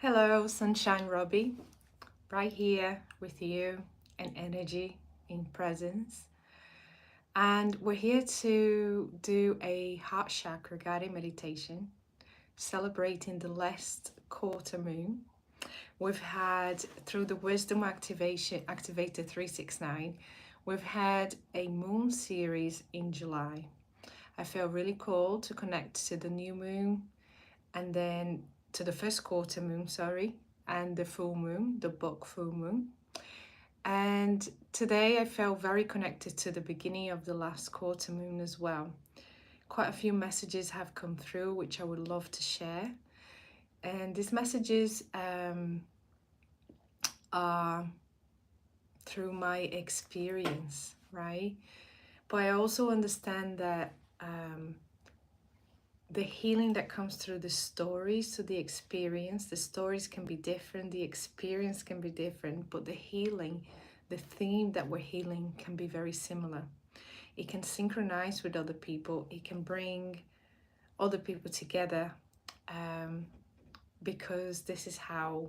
Hello, Sunshine.Robbie, right here with you in energy, in presence. And we're here to do a heart chakra guided meditation celebrating the last quarter moon. We've had through the Wisdom Activation Activator 369, we've had a moon series in July. I felt really called to connect to the new moon and then to the first quarter moon, and the full moon, the book full moon. And today I felt very connected to the beginning of the last quarter moon as well. Quite a few messages have come through which I would love to share. And these messages are through my experience, right? But I also understand that the healing that comes through the stories, so the experience, the stories can be different, the experience can be different, but the healing, the theme that we're healing can be very similar. It can synchronize with other people, it can bring other people together, because this is how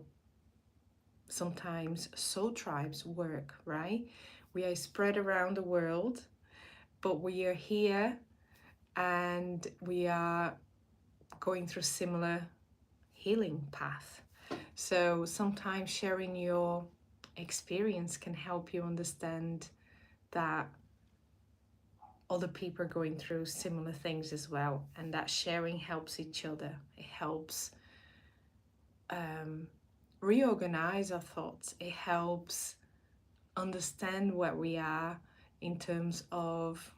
sometimes soul tribes work, right? We are spread around the world, but we are here and we are going through similar healing path. So sometimes sharing your experience can help you understand that other people are going through similar things as well, and that sharing helps each other. It helps reorganize our thoughts. It helps understand where we are in terms of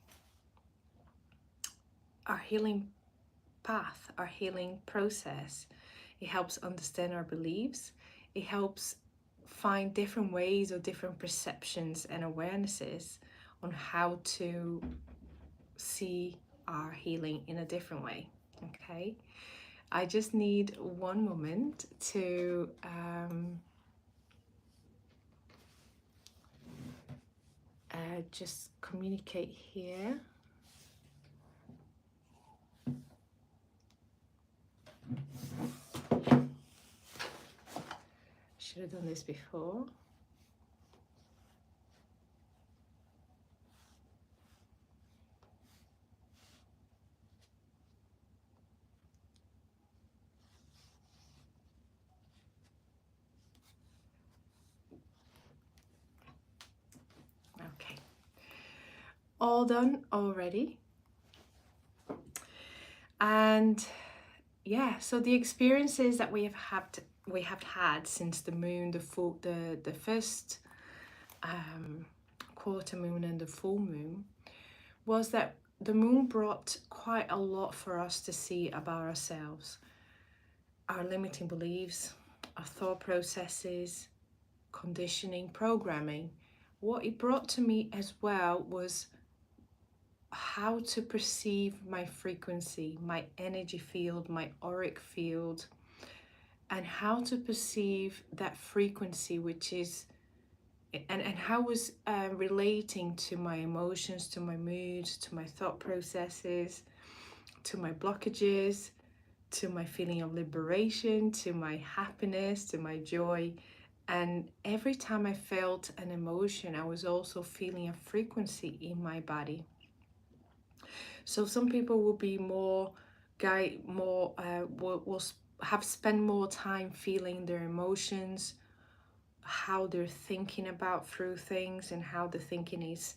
our healing path, our healing process. It helps understand our beliefs. It helps find different ways or different perceptions and awarenesses on how to see our healing in a different way. Okay, I just need one moment to just communicate here. Should have done this before. Okay, all done already. And yeah, so the experiences that we have had since the moon, the first quarter moon and the full moon, was that the moon brought quite a lot for us to see about ourselves, our limiting beliefs, our thought processes, conditioning, programming. What it brought to me as well was how to perceive my frequency, my energy field, my auric field, and how to perceive that frequency, which is and how was relating to my emotions, to my moods, to my thought processes, to my blockages, to my feeling of liberation, to my happiness, to my joy. And every time I felt an emotion, I was also feeling a frequency in my body. So some people will be will have spent more time feeling their emotions, how they're thinking about through things, and how the thinking is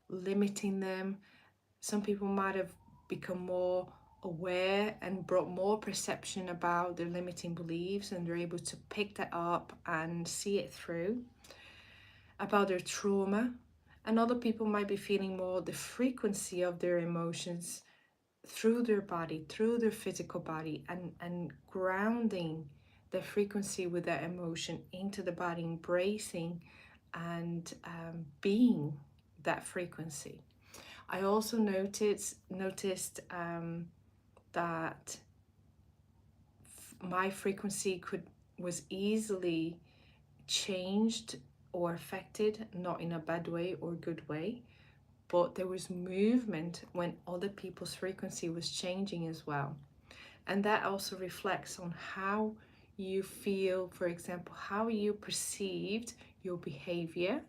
limiting them. Some people might have become more aware and brought more perception about their limiting beliefs, and they're able to pick that up and see it through, about their trauma. And other people might be feeling more the frequency of their emotions through their body, through their physical body, and grounding the frequency with that emotion into the body, embracing and being that frequency. I also noticed that my frequency was easily changed or affected, not in a bad way or good way, but there was movement when other people's frequency was changing as well. And that also reflects on how you feel, for example, how you perceived your behavior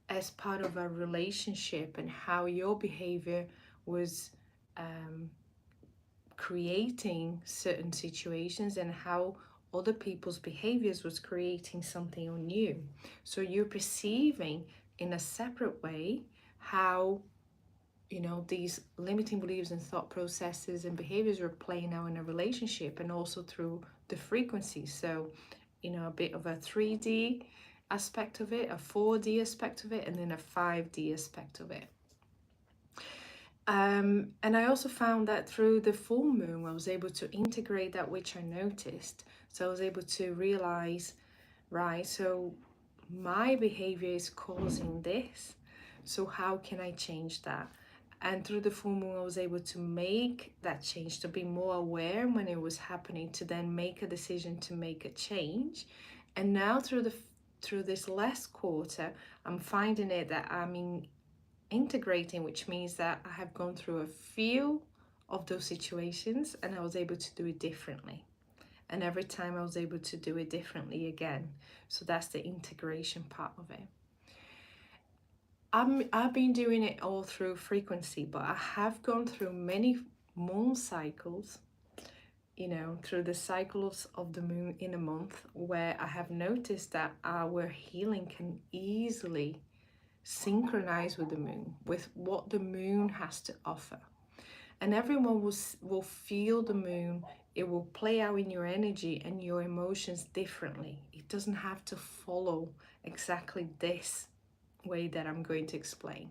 as part of a relationship, and how your behavior was creating certain situations, and how other people's behaviors was creating something on you. So you're perceiving in a separate way how, you know, these limiting beliefs and thought processes and behaviors are playing out in a relationship, and also through the frequency. So, you know, a bit of a 3D aspect of it, a 4D aspect of it, and then a 5D aspect of it. And I also found that through the full moon, I was able to integrate that which I noticed. So I was able to realize, right, so my behavior is causing this. So how can I change that? And through the full moon, I was able to make that change, to be more aware when it was happening, to then make a decision to make a change. And now through this last quarter, I'm finding it that I'm integrating, which means that I have gone through a few of those situations and I was able to do it differently. And every time I was able to do it differently again. So that's the integration part of it. I've been doing it all through frequency, but I have gone through many moon cycles, you know, through the cycles of the moon in a month, where I have noticed that our healing can easily synchronize with the moon, with what the moon has to offer. And everyone will feel the moon. It will play out in your energy and your emotions differently. It doesn't have to follow exactly this way that I'm going to explain.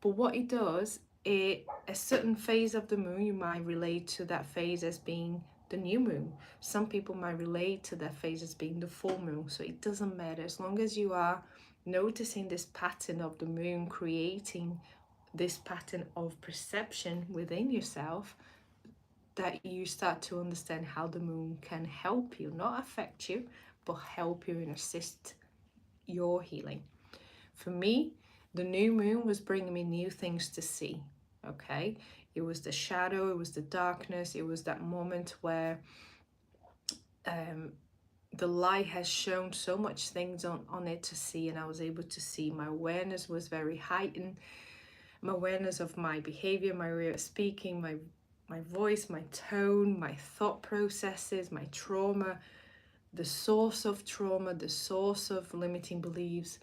But what it does, a certain phase of the moon, you might relate to that phase as being the new moon. Some people might relate to that phase as being the full moon. So it doesn't matter, as long as you are noticing this pattern of the moon creating this pattern of perception within yourself, that you start to understand how the moon can help you, not affect you, but help you and assist your healing. For me, the new moon was bringing me new things to see, okay? It was the shadow, it was the darkness, it was that moment where the light has shown so much things on it to see, and I was able to see. My awareness was very heightened. My awareness of my behavior, my way of speaking, my voice, my tone, my thought processes, my trauma, the source of trauma, the source of limiting beliefs.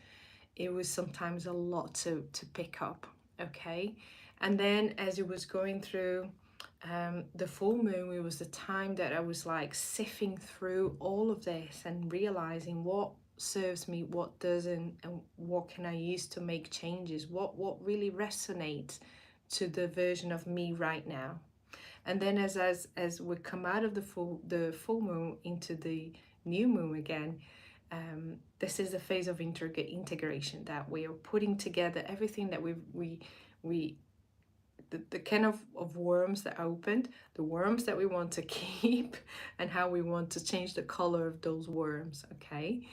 It was sometimes a lot to pick up, okay? And then as it was going through the full moon, it was the time that I was like sifting through all of this and realizing what serves me, what doesn't, and what can I use to make changes, what really resonates to the version of me right now. And then as we come out of the full moon into the new moon again, this is a phase of integration, that we are putting together everything that the kind of worms that opened, the worms that we want to keep, and how we want to change the color of those worms, okay?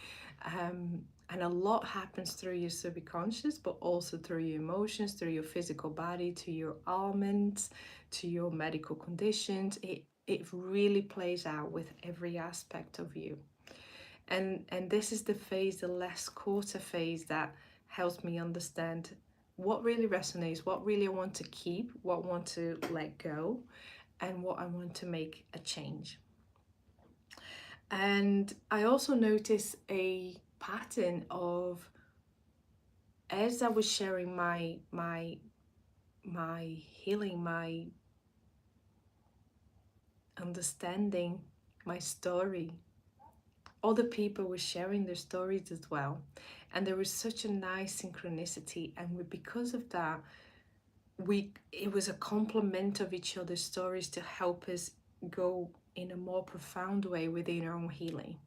And a lot happens through your subconscious, but also through your emotions, through your physical body, to your ailments, to your medical conditions. It really plays out with every aspect of you. And this is the phase, the last quarter phase, that helps me understand what really resonates, what really I want to keep, what I want to let go, and what I want to make a change. And I also notice a pattern of, as I was sharing my healing, my understanding, my story, other people were sharing their stories as well. And there was such a nice synchronicity, and because of that, it was a complement of each other's stories to help us go in a more profound way within our own healing.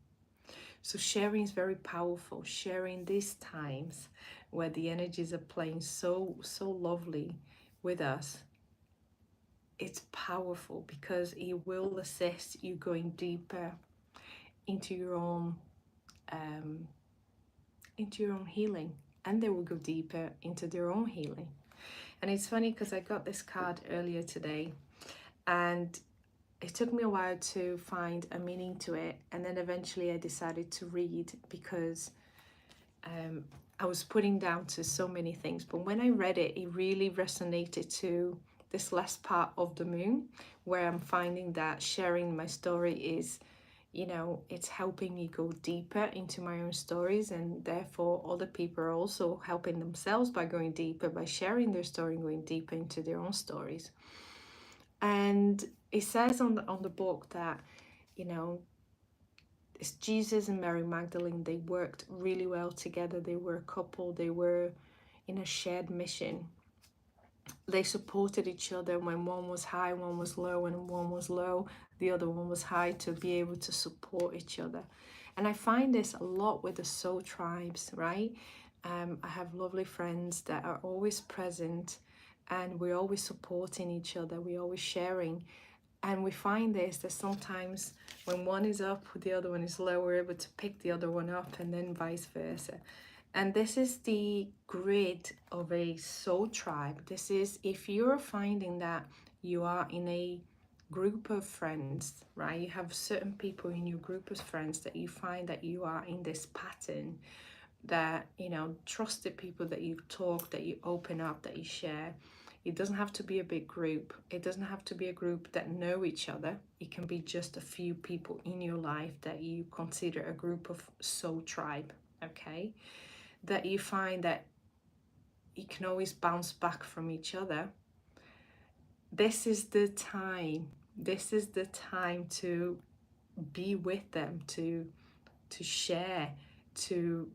So sharing is very powerful. Sharing these times where the energies are playing so lovely with us, it's powerful, because it will assist you going deeper into your own healing, and they will go deeper into their own healing. And it's funny because I got this card earlier today, and it took me a while to find a meaning to it, and then eventually I decided to read because I was putting down to so many things. But when I read it, it really resonated to this last part of the moon, where I'm finding that sharing my story is, you know, it's helping me go deeper into my own stories, and therefore other people are also helping themselves by going deeper, by sharing their story and going deeper into their own stories. And it says on the book that, you know, it's Jesus and Mary Magdalene, they worked really well together. They were a couple, they were in a shared mission. They supported each other when one was high, one was low, and one was low, the other one was high, to be able to support each other. And I find this a lot with the soul tribes, right? I have lovely friends that are always present, and we're always supporting each other, we're always sharing. And we find this, that sometimes when one is up, the other one is low, we're able to pick the other one up, and then vice versa. And this is the grid of a soul tribe. This is if you're finding that you are in a group of friends, right? You have certain people in your group of friends that you find that you are in this pattern, that, you know, trusted people that you talk, that you open up, that you share. It doesn't have to be a big group. It doesn't have to be a group that know each other. It can be just a few people in your life that you consider a group of soul tribe, okay? That you find that you can always bounce back from each other. This is the time. This is the time to be with them, to share, to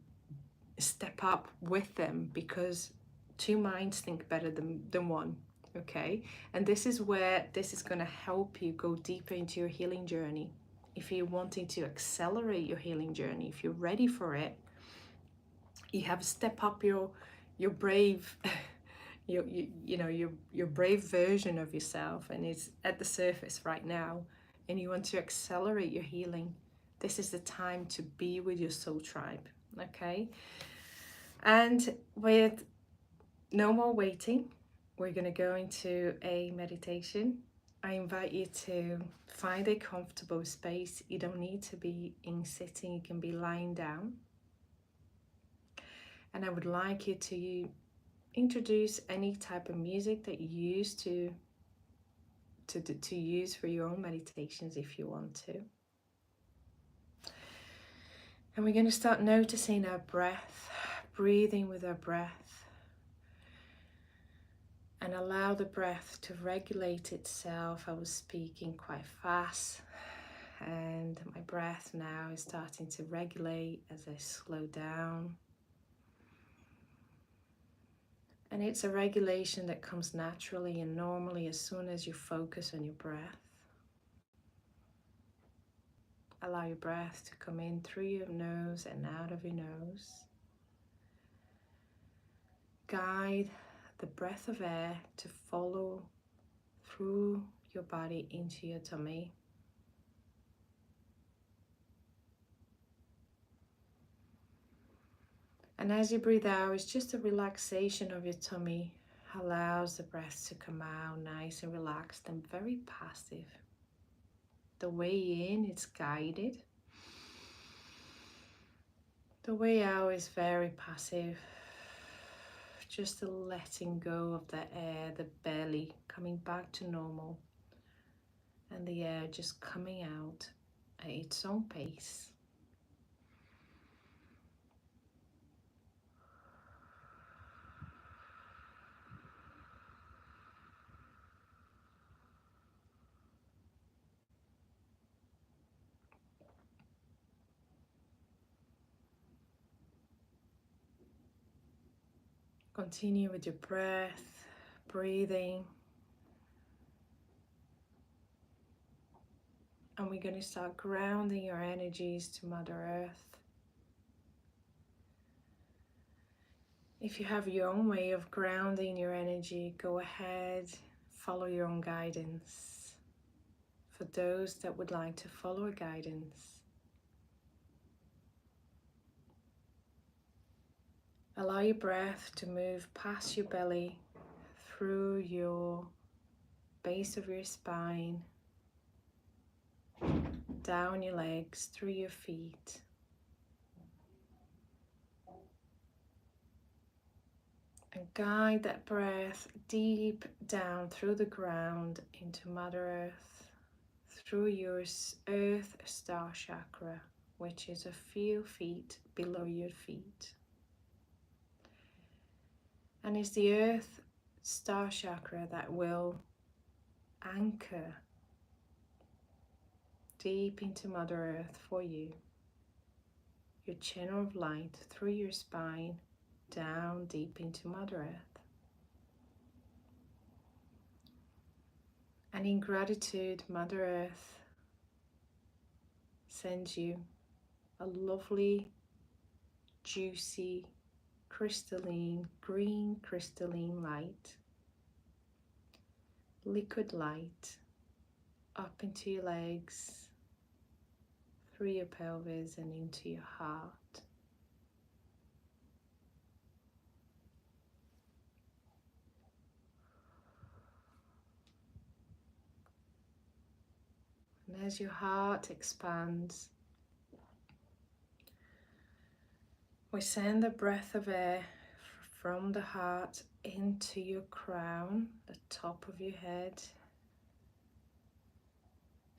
step up with them, because two minds think better than one, okay? And this is where this is going to help you go deeper into your healing journey. If you're wanting to accelerate your healing journey, if you're ready for it, you have to step up your brave your brave version of yourself, and it's at the surface right now, and you want to accelerate your healing. This is the time to be with your soul tribe, okay? And with no more waiting, we're going to go into a meditation. I invite you to find a comfortable space. You don't need to be in sitting, you can be lying down. And I would like you to introduce any type of music that you use to use for your own meditations if you want to. And we're going to start noticing our breath, breathing with our breath, and allow the breath to regulate itself. I was speaking quite fast, and my breath now is starting to regulate as I slow down. And it's a regulation that comes naturally and normally as soon as you focus on your breath. Allow your breath to come in through your nose and out of your nose. Guide the breath of air to follow through your body into your tummy. And as you breathe out, it's just a relaxation of your tummy. Allows the breath to come out nice and relaxed and very passive. The way in, it's guided. The way out is very passive. Just a letting go of the air, the belly coming back to normal, and the air just coming out at its own pace. Continue with your breath, breathing. And we're going to start grounding your energies to Mother Earth. If you have your own way of grounding your energy, go ahead, follow your own guidance. For those that would like to follow a guidance, allow your breath to move past your belly, through your base of your spine, down your legs, through your feet. And guide that breath deep down through the ground into Mother Earth, through your Earth Star Chakra, which is a few feet below your feet. And it's the Earth Star Chakra that will anchor deep into Mother Earth for you. Your channel of light through your spine, down deep into Mother Earth. And in gratitude, Mother Earth sends you a lovely, juicy, crystalline, green crystalline light, liquid light, up into your legs, through your pelvis and into your heart. And as your heart expands, we send a breath of air from the heart into your crown, the top of your head.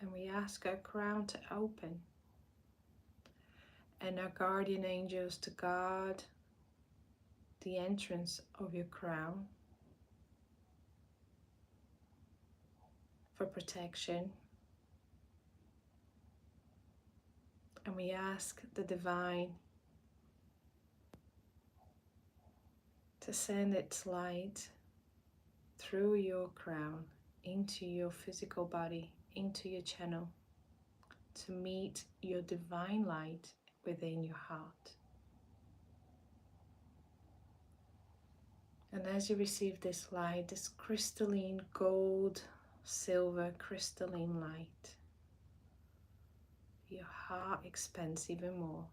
And we ask our crown to open and our guardian angels to guard the entrance of your crown for protection. And we ask the divine to send its light through your crown into your physical body, into your channel, to meet your divine light within your heart. And as you receive this light, this crystalline gold, silver crystalline light, your heart expands even more.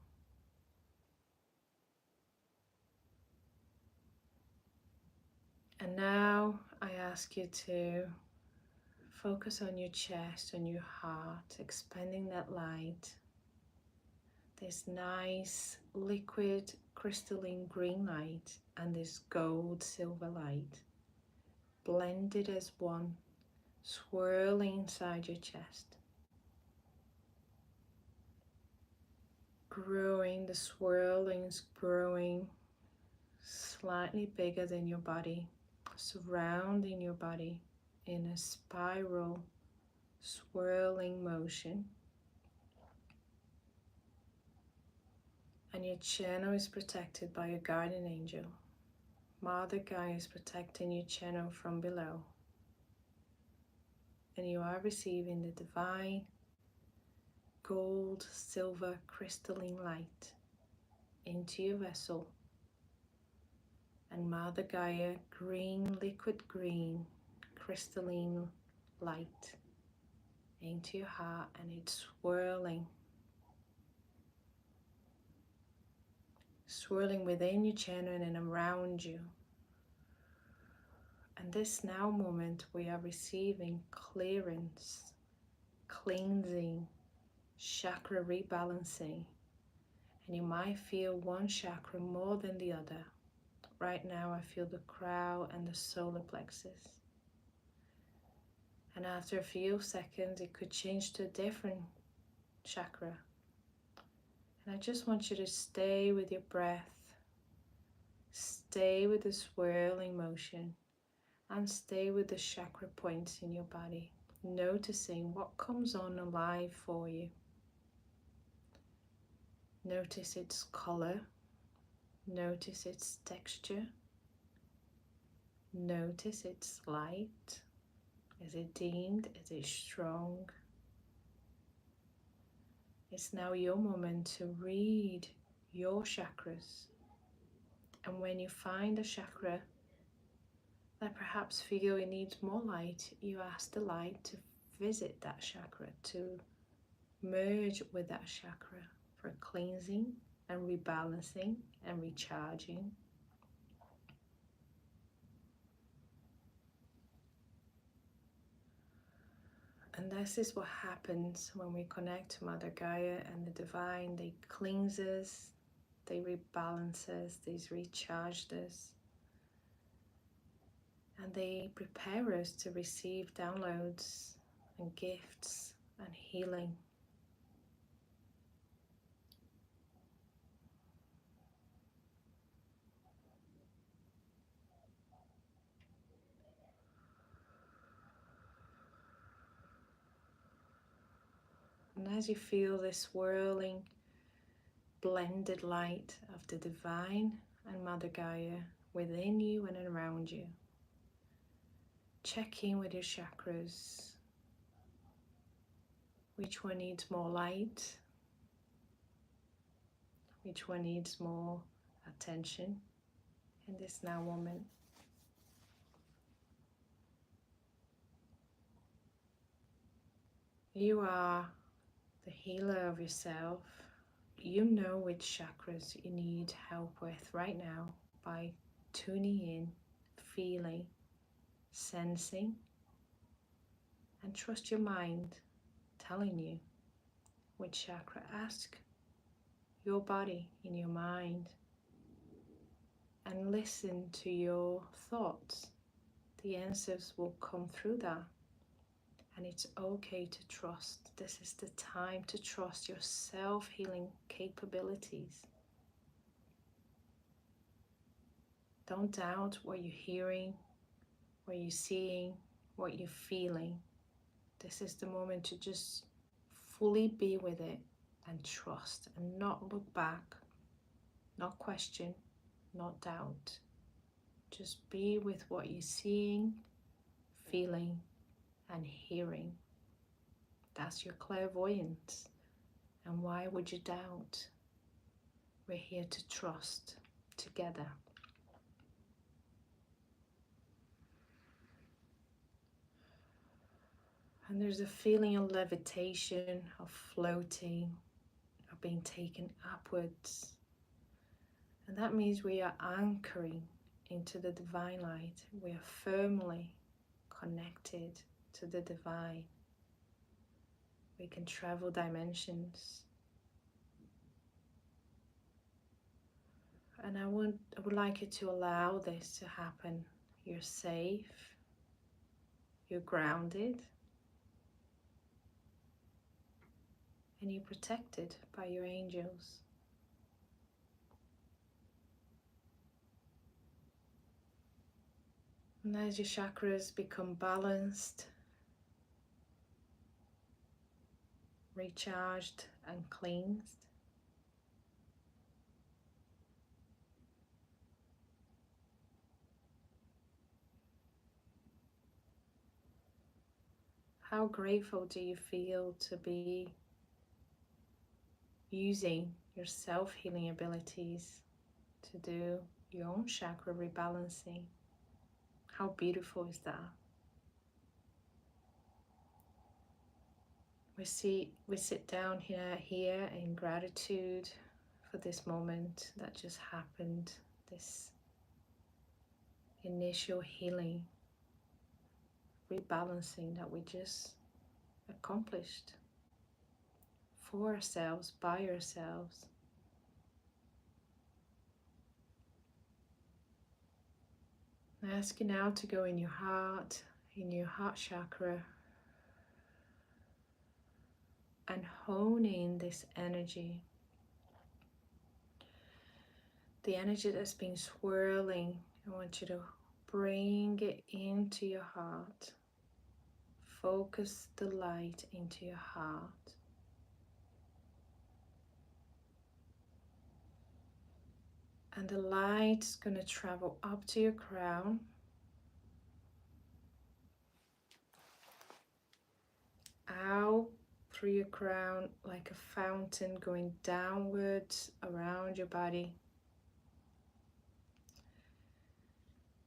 And now I ask you to focus on your chest, on your heart, expanding that light. This nice liquid crystalline green light and this gold silver light blended as one, swirling inside your chest. Growing, the swirlings growing slightly bigger than your body, surrounding your body in a spiral swirling motion. And your channel is protected by your guardian angel. Mother Gaia is protecting your channel from below. And you are receiving the divine gold, silver, crystalline light into your vessel. And Mother Gaia, green, liquid green, crystalline light into your heart, and it's swirling within your channel and around you. And this now moment we are receiving clearance, cleansing, chakra rebalancing. And you might feel one chakra more than the other. Right now I feel the crown and the solar plexus. And after a few seconds it could change to a different chakra. And I just want you to stay with your breath, stay with the swirling motion, and stay with the chakra points in your body, noticing what comes on alive for you. Notice its color, notice its texture, notice its light. Is it dimmed? Is it strong? It's now your moment to read your chakras. And when you find a chakra that perhaps feel it needs more light, you ask the light to visit that chakra, to merge with that chakra for cleansing and rebalancing and recharging. And this is what happens when we connect to Mother Gaia and the divine. They cleanse us, they rebalance us, they recharge us, and they prepare us to receive downloads and gifts and healing. And as you feel this swirling, blended light of the divine and Mother Gaia within you and around you, check in with your chakras. Which one needs more light? Which one needs more attention in this now moment? You are the healer of yourself. You know which chakras you need help with right now by tuning in, feeling, sensing, and trust your mind telling you which chakra. Ask your body in your mind and listen to your thoughts. The answers will come through that. And it's okay to trust. This is the time to trust your self-healing capabilities. Don't doubt what you're hearing, what you're seeing, what you're feeling. This is the moment to just fully be with it and trust and not look back, not question, not doubt. Just be with what you're seeing, feeling, and hearing. That's your clairvoyance. And why would you doubt? We're here to trust together. And there's a feeling of levitation, of floating, of being taken upwards. And that means we are anchoring into the divine light. We are firmly connected to the divine. We can travel dimensions. And I would like you to allow this to happen. You're safe. You're grounded. And you're protected by your angels. And as your chakras become balanced, recharged and cleansed, how grateful do you feel to be using your self-healing abilities to do your own chakra rebalancing? How beautiful is that? We sit down here in gratitude for this moment that just happened, this initial healing, rebalancing that we just accomplished for ourselves, by ourselves. I ask you now to go in your heart chakra, and hone in this energy. The energy that's been swirling, I want you to bring it into your heart. Focus the light into your heart. And the light's going to travel up to your crown. Out through your crown like a fountain going downwards around your body.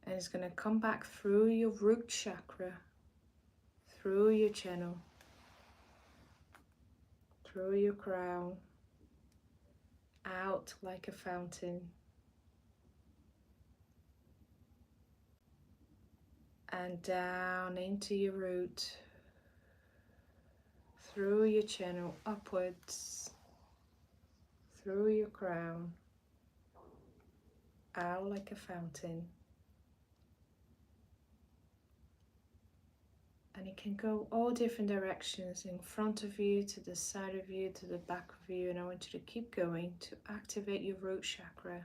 And it's going to come back through your root chakra, through your channel, through your crown, out like a fountain, and down into your root, through your channel, upwards, through your crown, out like a fountain. And it can go all different directions, in front of you, to the side of you, to the back of you. And I want you to keep going to activate your root chakra.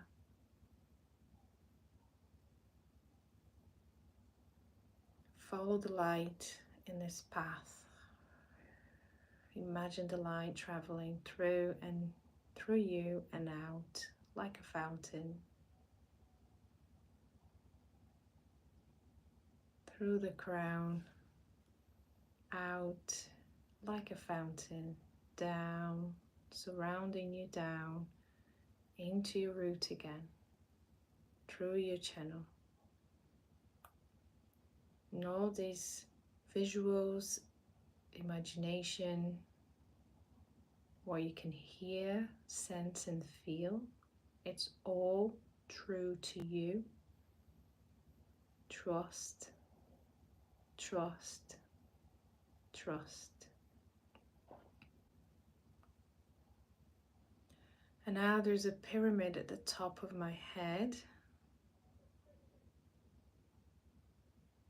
Follow the light in this path. Imagine the light traveling through you and out like a fountain. Through the crown, out like a fountain, down, surrounding you, down into your root again, through your channel. And all these visuals, imagination, what you can hear, sense and feel, it's all true to you. Trust, trust, trust. And now there's a pyramid at the top of my head.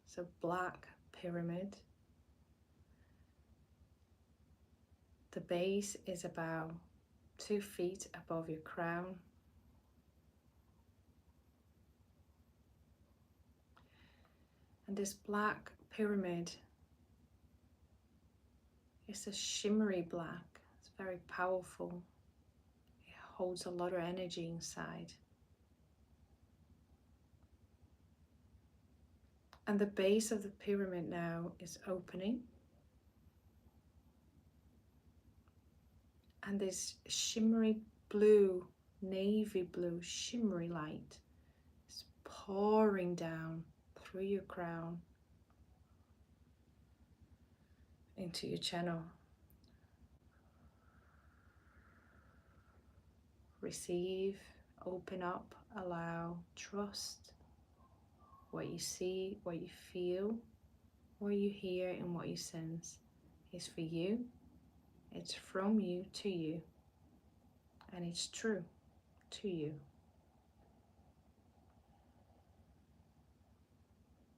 It's a black pyramid. The base is about 2 feet above your crown. And this black pyramid is a shimmery black. It's very powerful. It holds a lot of energy inside. And the base of the pyramid now is opening. And this shimmery blue, navy blue, shimmery light is pouring down through your crown into your channel. Receive, open up, allow, trust. What you see, what you feel, what you hear and what you sense is for you. It's from you to you. And it's true to you.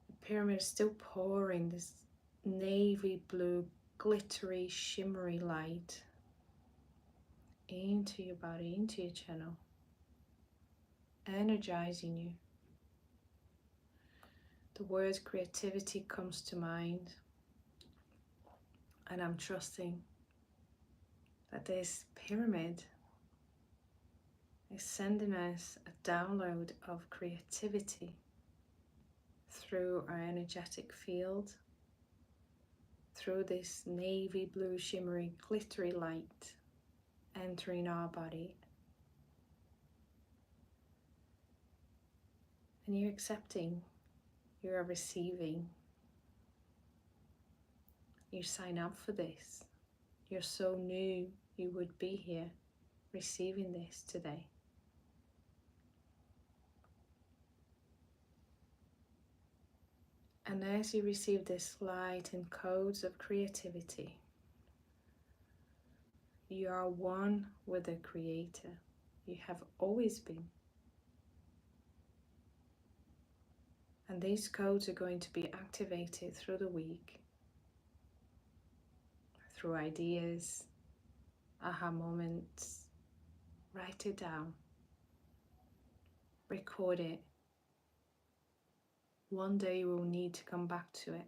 The pyramid is still pouring this navy blue, glittery, shimmery light into your body, into your channel, energizing you. The word creativity comes to mind, and I'm trusting that this pyramid is sending us a download of creativity through our energetic field, through this navy blue, shimmery, glittery light entering our body. And you're accepting, you are receiving. You sign up for this. You're so new, you would be here receiving this today. And as you receive this light and codes of creativity, you are one with the Creator. You have always been. And these codes are going to be activated through the week, through ideas, aha moments. Write it down. Record it. One day you will need to come back to it.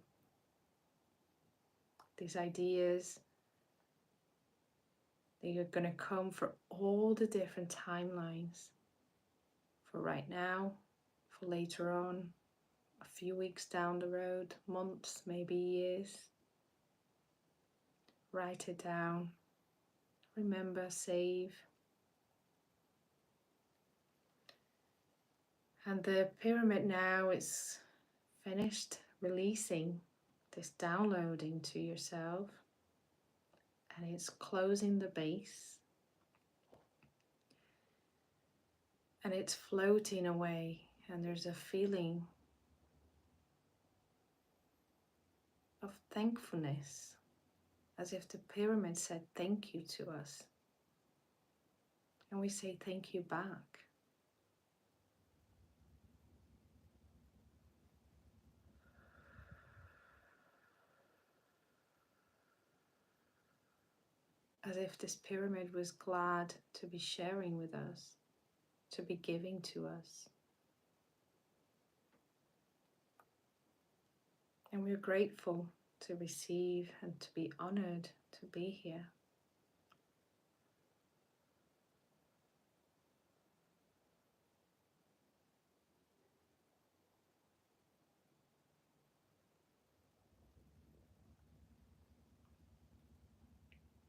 These ideas, they are going to come for all the different timelines. For right now, for later on, a few weeks down the road, months, maybe years. Write it down. Remember, save. And the pyramid now is finished releasing this download into yourself, and it's closing the base, and it's floating away, and there's a feeling of thankfulness as if the pyramid said thank you to us. And we say thank you back. As if this pyramid was glad to be sharing with us, to be giving to us. And we're grateful to receive and to be honored to be here.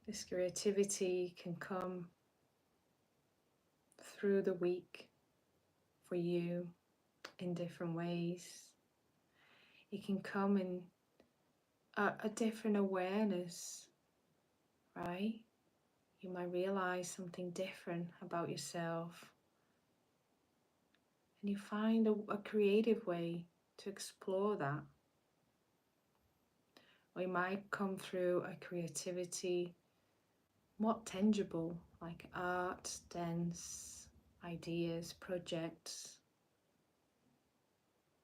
This creativity can come through the week for you in different ways. It can come in a different awareness, right? You might realize something different about yourself, and you find a creative way to explore that. Or it might come through a creativity more tangible, like art, dance, ideas, projects,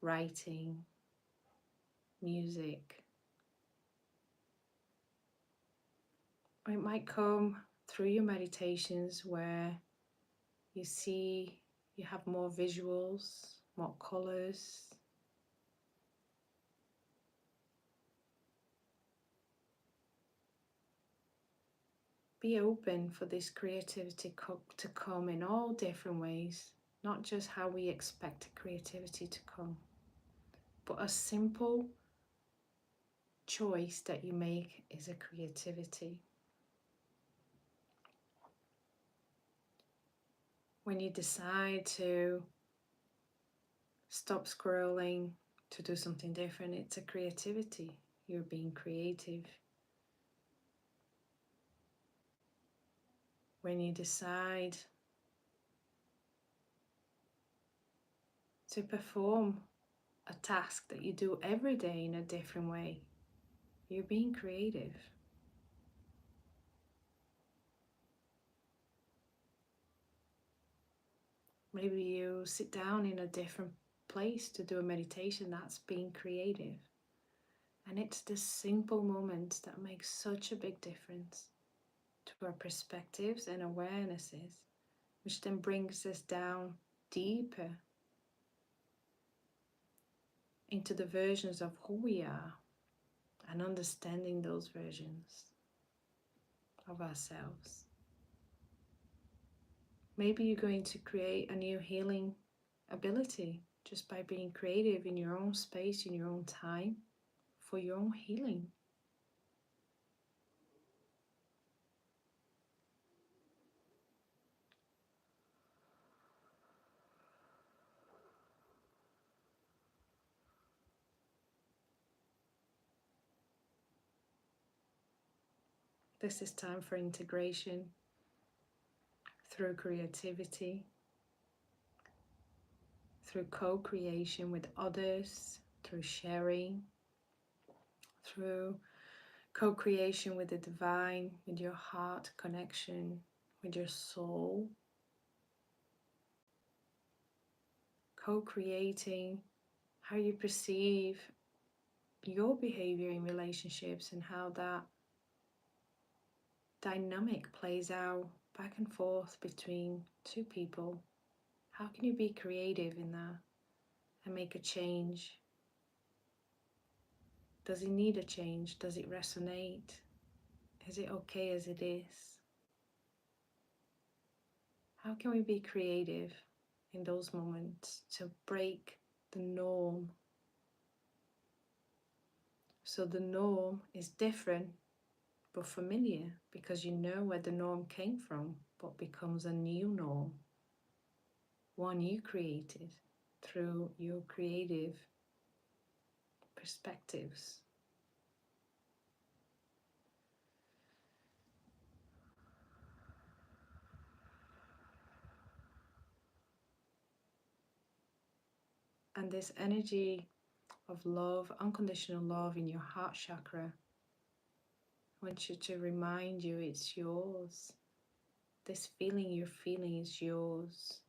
writing, music. Or it might come through your meditations where you see you have more visuals, more colors. Be open for this creativity to come in all different ways, not just how we expect creativity to come, but a simple choice that you make is a creativity. When you decide to stop scrolling, to do something different, it's a creativity. You're being creative. When you decide to perform a task that you do every day in a different way, you're being creative. Maybe you sit down in a different place to do a meditation, that's being creative. And it's the simple moments that make such a big difference to our perspectives and awarenesses, which then brings us down deeper into the versions of who we are and understanding those versions of ourselves. Maybe you're going to create a new healing ability just by being creative in your own space, in your own time, for your own healing. This is time for integration through creativity, through co-creation with others, through sharing, through co-creation with the divine, with your heart connection, with your soul, co-creating how you perceive your behavior in relationships and how that dynamic plays out back and forth between two people. How can you be creative in that and make a change? Does it need a change? Does it resonate? Is it okay as it is? How can we be creative in those moments to break the norm? So the norm is different but familiar because you know where the norm came from, but becomes a new norm, one you created through your creative perspectives. And this energy of love, unconditional love in your heart chakra, I want you to remind you it's yours. This feeling you're feeling is yours.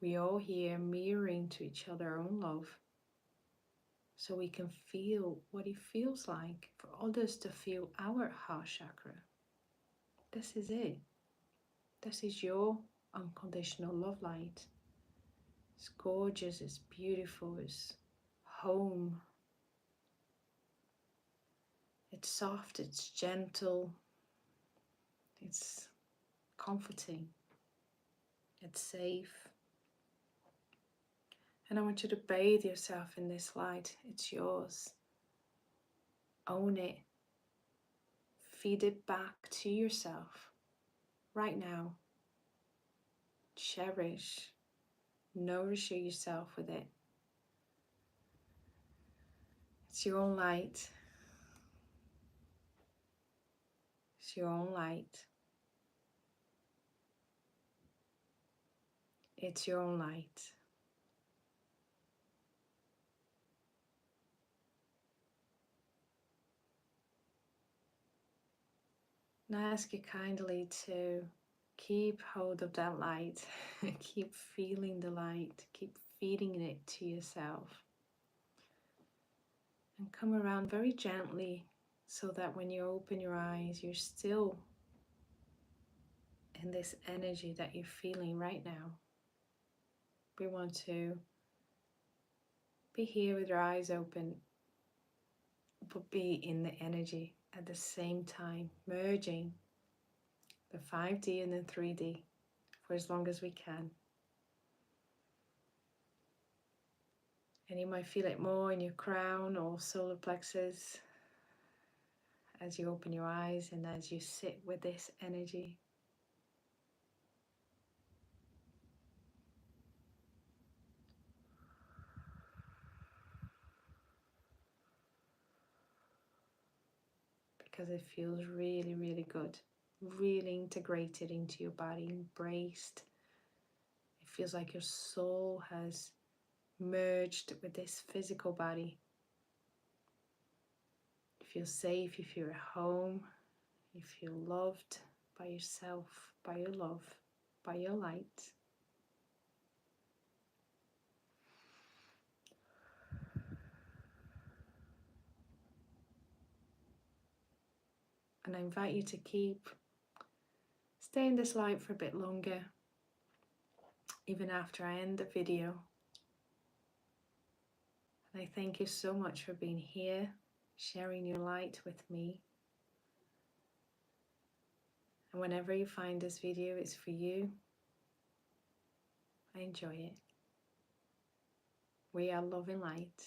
We all here mirroring to each other our own love, so we can feel what it feels like for others to feel our heart chakra. This is it. This is your unconditional love light. It's gorgeous, it's beautiful, it's home. It's soft, it's gentle, it's comforting, it's safe. And I want you to bathe yourself in this light. It's yours. Own it. Feed it back to yourself right now. Cherish, nourish yourself with it. It's your own light. It's your own light. It's your own light. And I ask you kindly to keep hold of that light. Keep feeling the light. Keep feeding it to yourself. And come around very gently so that when you open your eyes, you're still in this energy that you're feeling right now. We want to be here with our eyes open, but be in the energy at the same time, merging the 5D and the 3D for as long as we can. And you might feel it more in your crown or solar plexus as you open your eyes and as you sit with this energy. Because it feels really, really good. Really integrated into your body, embraced. It feels like your soul has merged with this physical body. You feel safe, you feel at home, you feel loved by yourself, by your love, by your light. And I invite you to stay in this light for a bit longer, even after I end the video. And I thank you so much for being here, sharing your light with me. And whenever you find this video, it's for you. I enjoy it. We are love and light.